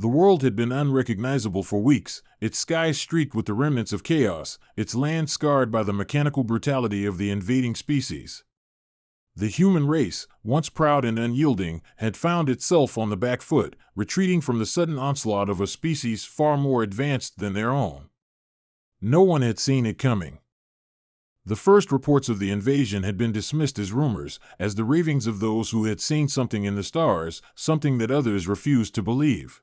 The world had been unrecognizable for weeks, its skies streaked with the remnants of chaos, its land scarred by the mechanical brutality of the invading species. The human race, once proud and unyielding, had found itself on the back foot, retreating from the sudden onslaught of a species far more advanced than their own. No one had seen it coming. The first reports of the invasion had been dismissed as rumors, as the ravings of those who had seen something in the stars, something that others refused to believe.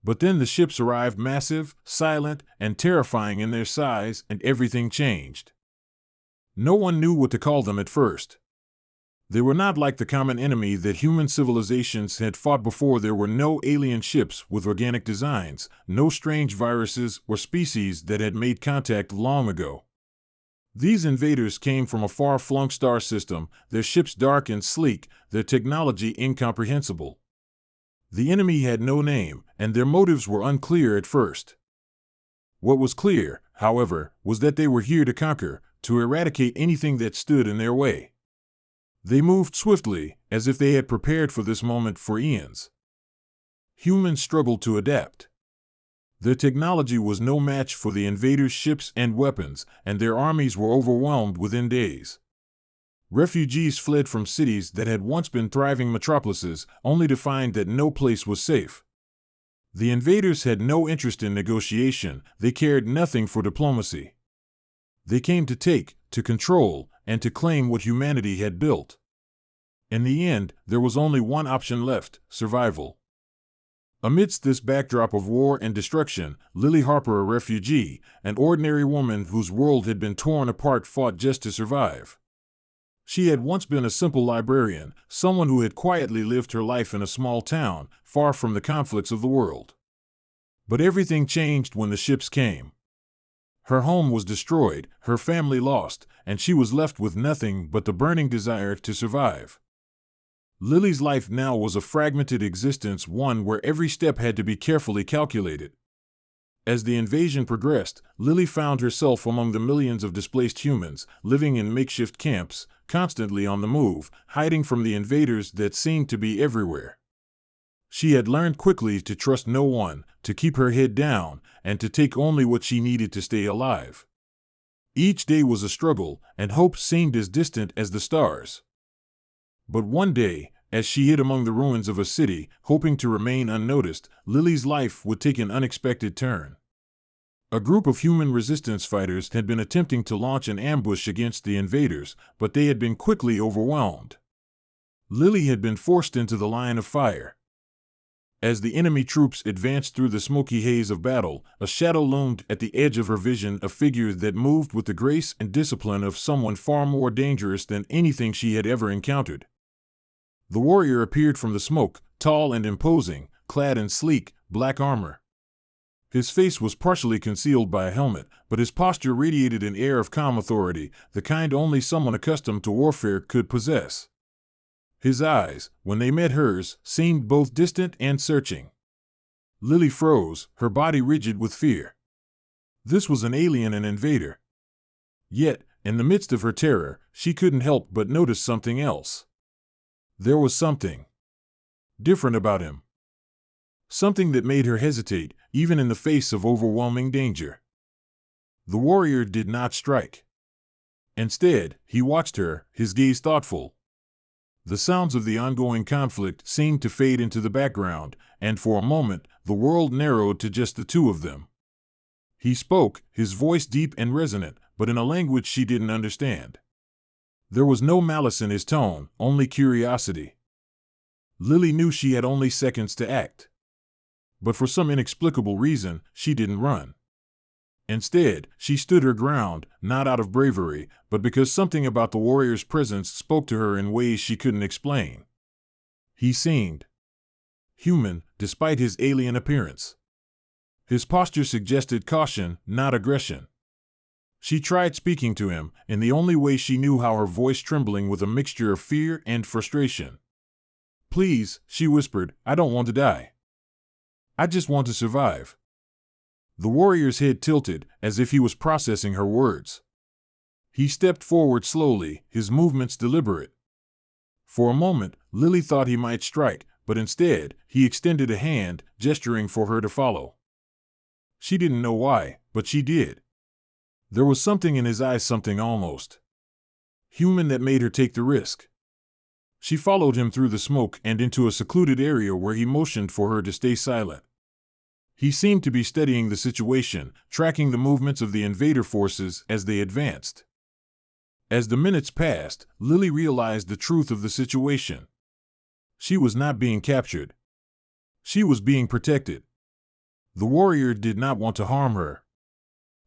But then the ships arrived, massive, silent, and terrifying in their size, and everything changed. No one knew what to call them at first. They were not like the common enemy that human civilizations had fought before. There were no alien ships with organic designs, no strange viruses or species that had made contact long ago. These invaders came from a far-flung star system, their ships dark and sleek, their technology incomprehensible. The enemy had no name, and their motives were unclear at first. What was clear, however, was that they were here to conquer, to eradicate anything that stood in their way. They moved swiftly, as if they had prepared for this moment for eons. Humans struggled to adapt. Their technology was no match for the invaders' ships and weapons, and their armies were overwhelmed within days. Refugees fled from cities that had once been thriving metropolises, only to find that no place was safe. The invaders had no interest in negotiation, they cared nothing for diplomacy. They came to take, to control, and to claim what humanity had built. In the end, there was only one option left: survival. Amidst this backdrop of war and destruction, Lily Harper, a refugee, an ordinary woman whose world had been torn apart, fought just to survive. She had once been a simple librarian, someone who had quietly lived her life in a small town, far from the conflicts of the world. But everything changed when the ships came. Her home was destroyed, her family lost, and she was left with nothing but the burning desire to survive. Lily's life now was a fragmented existence, one where every step had to be carefully calculated. As the invasion progressed, Lily found herself among the millions of displaced humans, living in makeshift camps, constantly on the move, hiding from the invaders that seemed to be everywhere. She had learned quickly to trust no one, to keep her head down, and to take only what she needed to stay alive. Each day was a struggle, and hope seemed as distant as the stars. But one day, as she hid among the ruins of a city, hoping to remain unnoticed, Lily's life would take an unexpected turn. A group of human resistance fighters had been attempting to launch an ambush against the invaders, but they had been quickly overwhelmed. Lily had been forced into the line of fire. As the enemy troops advanced through the smoky haze of battle, a shadow loomed at the edge of her vision, a figure that moved with the grace and discipline of someone far more dangerous than anything she had ever encountered. The warrior appeared from the smoke, tall and imposing, clad in sleek, black armor. His face was partially concealed by a helmet, but his posture radiated an air of calm authority, the kind only someone accustomed to warfare could possess. His eyes, when they met hers, seemed both distant and searching. Lily froze, her body rigid with fear. This was an alien, an invader. Yet, in the midst of her terror, she couldn't help but notice something else. There was something different about him. Something that made her hesitate, even in the face of overwhelming danger. The warrior did not strike. Instead, he watched her, his gaze thoughtful. The sounds of the ongoing conflict seemed to fade into the background, and for a moment, the world narrowed to just the two of them. He spoke, his voice deep and resonant, but in a language she didn't understand. There was no malice in his tone, only curiosity. Lily knew she had only seconds to act. But for some inexplicable reason, she didn't run. Instead, she stood her ground, not out of bravery, but because something about the warrior's presence spoke to her in ways she couldn't explain. He seemed human, despite his alien appearance. His posture suggested caution, not aggression. She tried speaking to him, in the only way she knew how, her voice trembling with a mixture of fear and frustration. "Please," she whispered, "I don't want to die. I just want to survive." The warrior's head tilted, as if he was processing her words. He stepped forward slowly, his movements deliberate. For a moment, Lily thought he might strike, but instead, he extended a hand, gesturing for her to follow. She didn't know why, but she did. There was something in his eyes, something almost human, that made her take the risk. She followed him through the smoke and into a secluded area where he motioned for her to stay silent. He seemed to be studying the situation, tracking the movements of the invader forces as they advanced. As the minutes passed, Lily realized the truth of the situation. She was not being captured. She was being protected. The warrior did not want to harm her.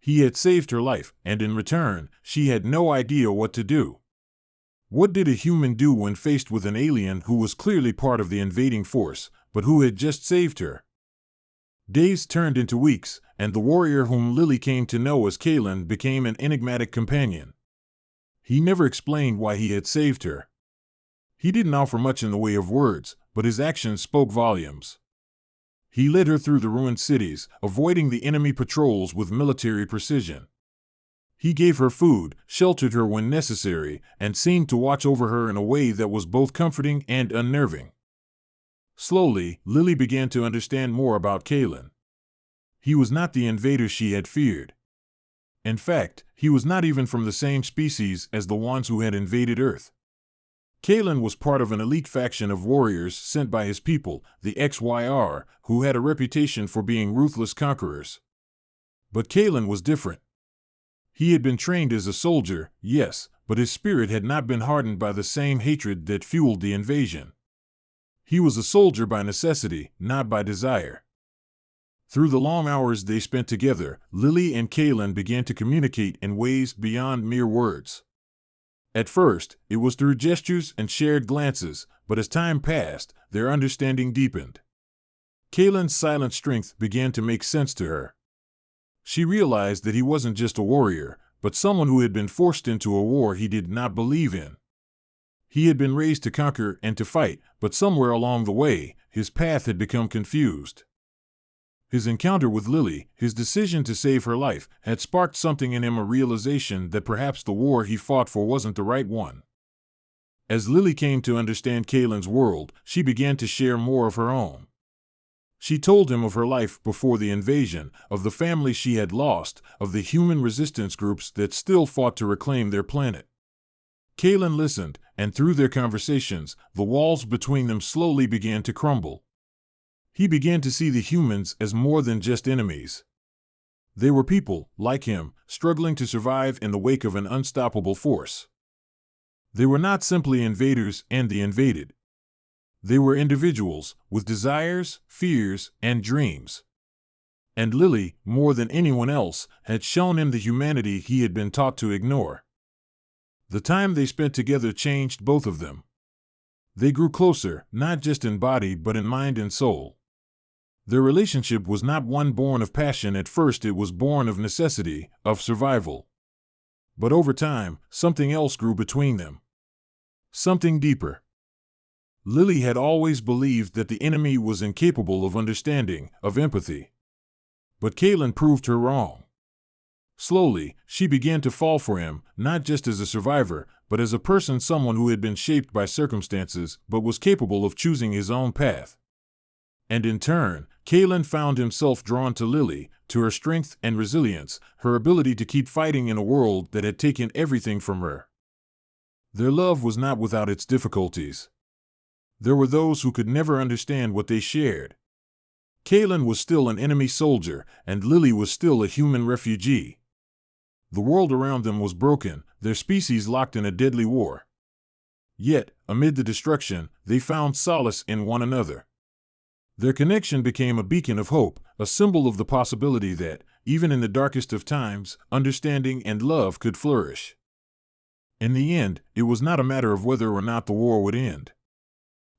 He had saved her life, and in return, she had no idea what to do. What did a human do when faced with an alien who was clearly part of the invading force, but who had just saved her? Days turned into weeks, and the warrior whom Lily came to know as Kalen became an enigmatic companion. He never explained why he had saved her. He didn't offer much in the way of words, but his actions spoke volumes. He led her through the ruined cities, avoiding the enemy patrols with military precision. He gave her food, sheltered her when necessary, and seemed to watch over her in a way that was both comforting and unnerving. Slowly, Lily began to understand more about Kalen. He was not the invader she had feared. In fact, he was not even from the same species as the ones who had invaded Earth. Kalen was part of an elite faction of warriors sent by his people, the XYR, who had a reputation for being ruthless conquerors. But Kalen was different. He had been trained as a soldier, yes, but his spirit had not been hardened by the same hatred that fueled the invasion. He was a soldier by necessity, not by desire. Through the long hours they spent together, Lily and Kalen began to communicate in ways beyond mere words. At first, it was through gestures and shared glances, but as time passed, their understanding deepened. Kalen's silent strength began to make sense to her. She realized that he wasn't just a warrior, but someone who had been forced into a war he did not believe in. He had been raised to conquer and to fight, but somewhere along the way, his path had become confused. His encounter with Lily, his decision to save her life, had sparked something in him, a realization that perhaps the war he fought for wasn't the right one. As Lily came to understand Kalen's world, she began to share more of her own. She told him of her life before the invasion, of the family she had lost, of the human resistance groups that still fought to reclaim their planet. Kalen listened, and through their conversations, the walls between them slowly began to crumble. He began to see the humans as more than just enemies. They were people, like him, struggling to survive in the wake of an unstoppable force. They were not simply invaders and the invaded. They were individuals, with desires, fears, and dreams. And Lily, more than anyone else, had shown him the humanity he had been taught to ignore. The time they spent together changed both of them. They grew closer, not just in body but in mind and soul. Their relationship was not one born of passion at first, it was born of necessity, of survival. But over time, something else grew between them. Something deeper. Lily had always believed that the enemy was incapable of understanding, of empathy. But Kalen proved her wrong. Slowly, she began to fall for him, not just as a survivor, but as a person, someone who had been shaped by circumstances, but was capable of choosing his own path. And in turn, Kalen found himself drawn to Lily, to her strength and resilience, her ability to keep fighting in a world that had taken everything from her. Their love was not without its difficulties. There were those who could never understand what they shared. Kalen was still an enemy soldier, and Lily was still a human refugee. The world around them was broken, their species locked in a deadly war. Yet, amid the destruction, they found solace in one another. Their connection became a beacon of hope, a symbol of the possibility that, even in the darkest of times, understanding and love could flourish. In the end, it was not a matter of whether or not the war would end.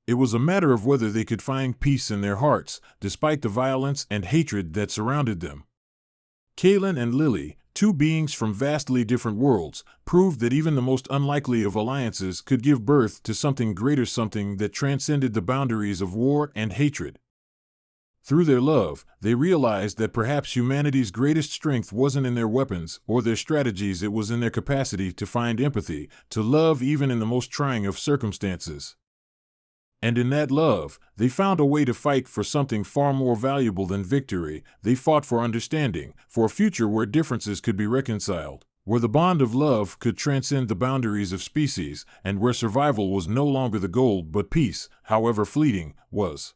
It was a matter of whether they could find peace in their hearts, despite the violence and hatred that surrounded them. Kalen and Lily, two beings from vastly different worlds, proved that even the most unlikely of alliances could give birth to something greater, something that transcended the boundaries of war and hatred. Through their love, they realized that perhaps humanity's greatest strength wasn't in their weapons or their strategies, it was in their capacity to find empathy, to love even in the most trying of circumstances. And in that love, they found a way to fight for something far more valuable than victory. They fought for understanding, for a future where differences could be reconciled, where the bond of love could transcend the boundaries of species, and where survival was no longer the goal, but peace, however fleeting, was.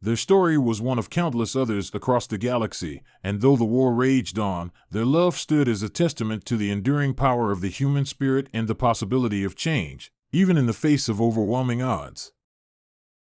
Their story was one of countless others across the galaxy, and though the war raged on, their love stood as a testament to the enduring power of the human spirit and the possibility of change, even in the face of overwhelming odds.